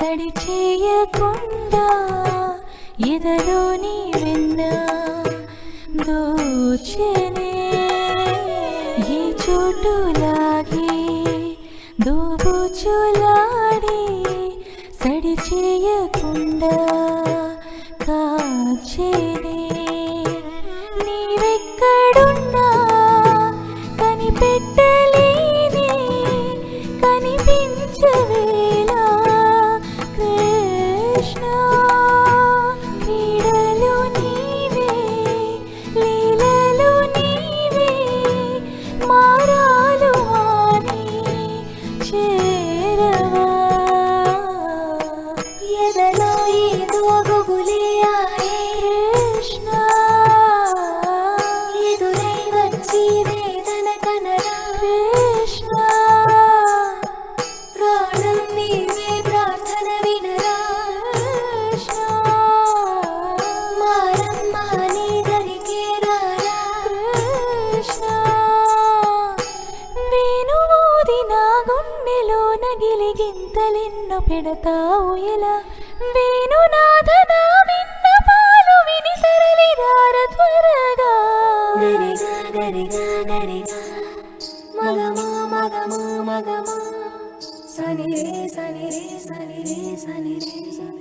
సడి చేయకుండా ఎదలోని వెన్న దోచెనే ఈ చోటులాగే దోబుచులాడి సడి చేయకుండా కాచెనే నీవెక్కడున్నా కనిపెట్టలేని కనిపించవేలా కృష్ణ క్రీడలు నీవే లీలలు నీవే మారాలు అని చేరవా ఎదలో ఏదో గుబులే ఆడే కృష్ణ ఎదురై వచ్చి వేదన కనరా కృష్ణ ప్రాణం నీవే ప్రార్థన వినరా కృష్ణ మారమ్మా నీ దరికే రారా కృష్ణ వేణువూది నా గుండెలో నగిలి గింతలెన్నో పెడతావు ఎలా వేణునాథ నా విన్నపాలు విని తరలి రార త్వరగా గరిగా గరిగా గరిగా మగమా మగమా మగమా సని రే సని రే సని రే సని రే